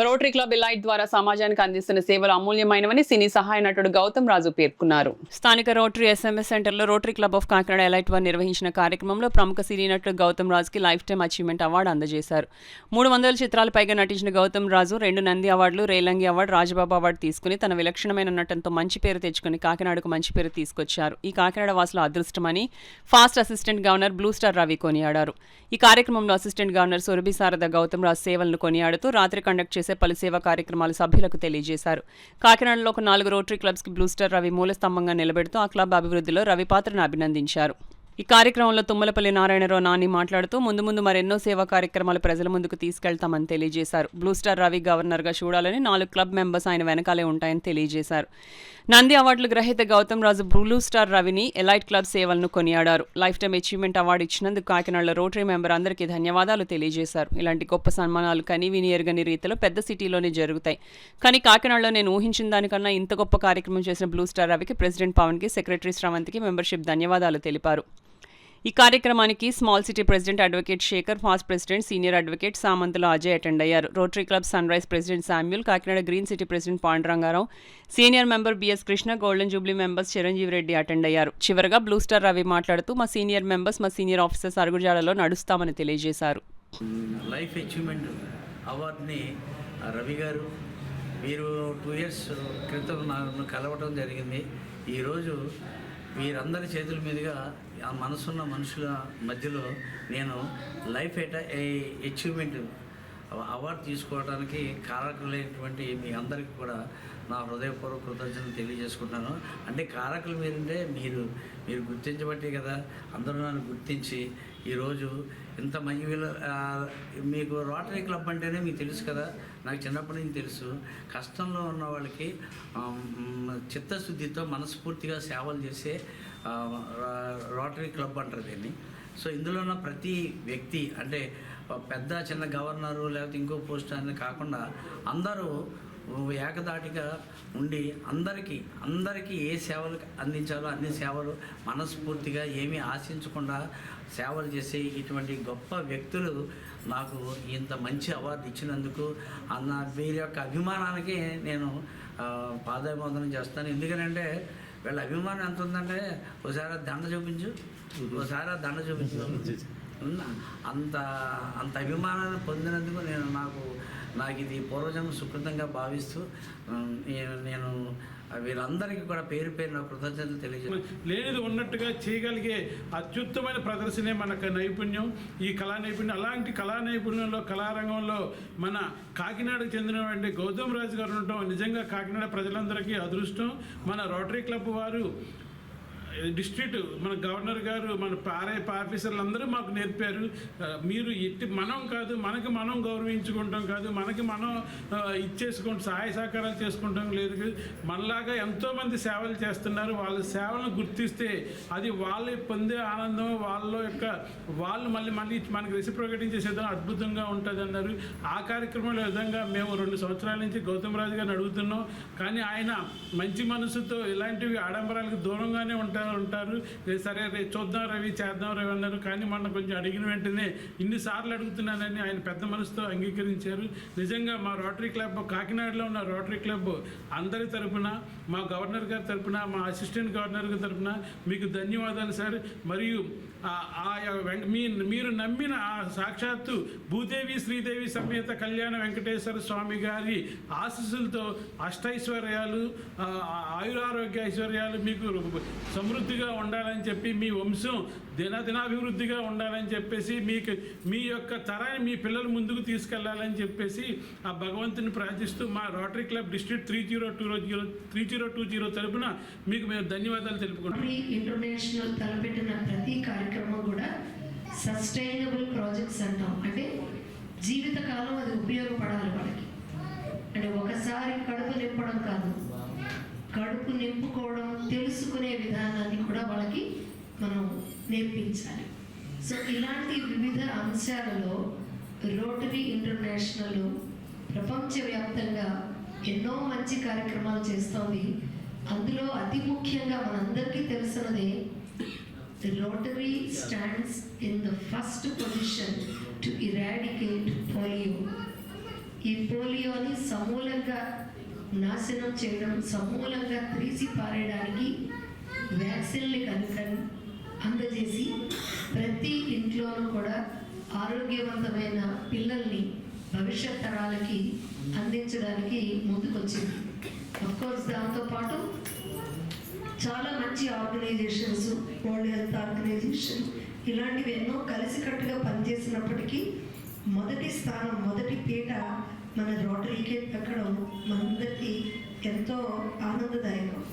Rotary club elite ద్వారా సమాజానికి అందిస్తున్న సేవలు అమూల్యమైనవని సినీ సహాయ నటుడు గౌతమ్ రాజు పేర్కొన్నారు. స్థానిక రోటరీ ఎస్ఎంఎస్ సెంటర్లో rotary club of Kakinada elite వారు నిర్వహించిన కార్యక్రమంలో ప్రముఖ సినీ నటుడు గౌతమ్ రాజుకి లైఫ్ టైమ్ అచీవ్మెంట్ అవార్డు అందజేశారు. 300 చిత్రాలు పైగా నటించిన గౌతమ్ రాజు 2 నంది అవార్డులు, రేలంగి అవార్డు, రాజబాబు అవార్డు తీసుకుని తన విలక్షణమైన నటనతో మంచి పేరు తెచ్చుకుని కాకినాడకు మంచి పేరు తీసుకొచ్చారు. ఈ కాకినాడ వాసుల అదృష్టమని past assistant governor Blue Star Ravi కొనియాడారు. ఈ కార్యక్రమంలో అసిస్టెంట్ గవర్నర్ సురభి శారద గౌతమ్ రాజు సేవలను కొనియాడుతూ రాత్రి కండక్ట్ చేసే పలు సేవా కార్యక్రమాలు సభ్యులకు తెలియజేశారు. కాకినాడలో ఒక 4 రోటరీ క్లబ్స్ కి బ్లూ స్టార్ రవి మూల స్తంభంగా నిలబెడుతూ ఆ క్లబ్ అభివృద్ధిలో రవి పాత్రను అభినందించారు. ఈ కార్యక్రమంలో తుమ్మలపల్లి నారాయణరావు నాని మాట్లాడుతూ ముందు మరెన్నో సేవా కార్యక్రమాలు ప్రజల ముందుకు తీసుకెళ్తామని తెలియజేశారు. బ్లూ స్టార్ రవి గవర్నర్గా చూడాలని 4 క్లబ్ మెంబర్స్ ఆయన వెనకాలే ఉంటాయని తెలియజేశారు. నంది అవార్డుల గ్రహీత గౌతమ్ రాజు బ్లూ స్టార్ రవిని ఎలైట్ క్లబ్ సేవలను కొనియాడారు. లైఫ్ టైమ్ అచీవ్మెంట్ అవార్డు ఇచ్చినందుకు కాకినాడలో రోటరీ మెంబర్ అందరికీ ధన్యవాదాలు తెలియజేశారు. ఇలాంటి గొప్ప సన్మానాలు కని విని ఎరగని రీతిలో పెద్ద సిటీలోనే జరుగుతాయి. కానీ కాకినాడలో నేను ఊహించిన దానికన్నా ఇంత గొప్ప కార్యక్రమం చేసిన బ్లూ స్టార్ రవికి ప్రెసిడెంట్ పవన్కి, సెక్రటరీ శ్రవంత్కి మెంబర్షిప్ ధన్యవాదాలు తెలిపారు. ఈ కార్యక్రమానికి small city president advocate Shekhar, past president senior advocate Samantula Ajay attend అయ్యారు. Rotary club sunrise president Samuel, Kakinada green city president Pandurangarao, senior member BS Krishna, golden jubilee members Chiranjeevi Reddy attend అయ్యారు. చివరగా బ్లూ స్టార్ రవి మాట్లాడుతూ మా సీనియర్ మెంబర్స్, మా సీనియర్ ఆఫీసర్స్ అరుగుజాడలో నడుస్తామని తెలియజేశారు. Life achievement అవార్డుని రవి గారు మీరు 2 years క్రితం నన్ను కలవటం జరిగింది. ఈరోజు వీరందరి చేతుల మీదుగా ఆ మనసున్న మనుషుల మధ్యలో నేను లైఫ్ అచీవ్మెంట్ అవార్డు తీసుకోవడానికి కారకులైనటువంటి మీ అందరికీ కూడా నా హృదయపూర్వక కృతజ్ఞతలు తెలియజేసుకుంటున్నాను. అంటే కారకులు మీరంటే మీరు గుర్తించబట్టే కదా అందరూ నన్ను గుర్తించి ఈరోజు ఇంత మంచి మీకు రోటరీ క్లబ్ అంటేనే మీకు తెలుసు కదా, నాకు చిన్నప్పటి నుంచి తెలుసు. కష్టంలో ఉన్న వాళ్ళకి చిత్తశుద్ధితో మనస్ఫూర్తిగా సేవలు చేసే రోటరీ క్లబ్ అంటారు దీన్ని. సో ఇందులో ఉన్న ప్రతి వ్యక్తి అంటే పెద్ద చిన్న గవర్నరు లేకపోతే ఇంకో పోస్ట్ అనేది కాకుండా అందరూ ఏకదాటిగా ఉండి అందరికీ ఏ సేవలు అందించాలో అన్ని సేవలు మనస్ఫూర్తిగా ఏమీ ఆశించకుండా సేవలు చేసే ఇటువంటి గొప్ప వ్యక్తులు నాకు ఇంత మంచి అవార్డు ఇచ్చినందుకు వీరి యొక్క అభిమానానికి నేను పాదాభివందనం చేస్తాను. ఎందుకంటే వీళ్ళ అభిమానం ఎంత ఉందంటే ఒకసారి దండ చూపించు అంత అభిమానాన్ని పొందినందుకు నాకు ఇది పూర్వజన్మ సుకృతంగా భావిస్తూ నేను వీరందరికీ కూడా పేరు నా కృతజ్ఞతలు తెలియజేస్తాను. లేనిది ఉన్నట్టుగా చేయగలిగే అత్యుత్తమైన ప్రదర్శనే మనకు నైపుణ్యం, ఈ కళా నైపుణ్యం. అలాంటి కళా నైపుణ్యంలో కళారంగంలో మన కాకినాడకు చెందినటువంటి గౌతమ్ రాజు గారు ఉండటం నిజంగా కాకినాడ ప్రజలందరికీ అదృష్టం. మన రోటరీ క్లబ్ వారు డిస్ట్రిక్ట్ మన గవర్నర్ గారు మన ఆఫీసర్లు అందరూ మాకు నేర్పారు. మీరు మనం కాదు, మనకి మనం గౌరవించుకుంటాం కాదు, మనకి మనం ఇచ్చేసుకుంటాం, సహాయ సహకారాలు చేసుకుంటాం లేదు. మనలాగా ఎంతోమంది సేవలు చేస్తున్నారు. వాళ్ళ సేవలను గుర్తిస్తే అది వాళ్ళు పొందే ఆనందం, వాళ్ళు మళ్ళీ మనకి రెసిప్రొకేటింగ్ చేసేదాం అద్భుతంగా ఉంటుంది అన్నారు. ఆ కార్యక్రమంలో విధంగా మేము 2 సంవత్సరాల నుంచి గౌతమ్ రాజు గారిని అడుగుతున్నాం. కానీ ఆయన మంచి మనసుతో ఇలాంటివి ఆడంబరాలకు దూరంగానే ఉంటారు. సరే చూద్దాం రవి, చేద్దాం రవి అన్నారు. కానీ మొన్న కొంచెం అడిగిన వెంటనే ఇన్నిసార్లు అడుగుతున్నానని ఆయన పెద్ద మనసుతో అంగీకరించారు. నిజంగా మా రోటరీ క్లబ్, కాకినాడలో ఉన్న రోటరీ క్లబ్ అందరి తరపున, మా గవర్నర్ గారి తరపున, మా అసిస్టెంట్ గవర్నర్ గారి తరపున మీకు ధన్యవాదాలు సార్. మరియు మీరు నమ్మిన సాక్షాత్తు భూదేవి శ్రీదేవి సమేత కళ్యాణ వెంకటేశ్వర స్వామి గారి ఆశీస్సులతో అష్టైశ్వర్యాలు, ఆయురారోగ్య ఐశ్వర్యాలు మీకు సమృద్ధిగా ఉండాలని చెప్పి, మీ వంశం దినాభివృద్ధిగా ఉండాలని చెప్పేసి, మీ యొక్క తరాన్ని మీ పిల్లలు ముందుకు తీసుకెళ్లాలని చెప్పేసి ఆ భగవంతుని ప్రార్థిస్తూ మా రోటరీ క్లబ్ డిస్ట్రిక్ట్ 3020 తరపున మీకు మేము ధన్యవాదాలు తెలుపుకుంటాం. ఇంటర్నేషనల్ తలపెట్టిన ప్రతి కార్యక్రమం కూడా సస్టైనబుల్ ప్రాజెక్ట్స్ అంటాం. అంటే జీవితకాలం అది ఉపయోగపడాలి వాళ్ళకి. అంటే ఒకసారి కడుపు నింపడం కాదు, కడుపు నింపుకోవడం తెలుసుకునే విధానాన్ని కూడా వాళ్ళకి మనం నేర్పించాలి. సో ఇలాంటి వివిధ అంశాలలో రోటరీ ఇంటర్నేషనల్ ప్రపంచవ్యాప్తంగా ఎన్నో మంచి కార్యక్రమాలు చేస్తోంది. అందులో అతి ముఖ్యంగా మనందరికీ తెలిసినదే rotary stands in the first position to eradicate polio. ఈ పోలియోని సమూలంగా నాశనం చేయడం, సమూలంగా తీసి పారేయడానికి వ్యాక్సిన్ని కనుక అందజేసి ప్రతి ఇంట్లోనూ కూడా ఆరోగ్యవంతమైన పిల్లల్ని భవిష్యత్ తరాలకి అందించడానికి ముందుకొచ్చింది. అఫ్కోర్స్ దాంతోపాటు చాలా మంచి ఆర్గనైజేషన్స్, వరల్డ్ హెల్త్ ఆర్గనైజేషన్ ఇలాంటివి ఎన్నో కలిసికట్టుగా పనిచేసినప్పటికీ మొదటి స్థానం, మొదటి పీట మన రోటరీకే దక్కడం మనందరికీ ఎంతో ఆనందదాయకం.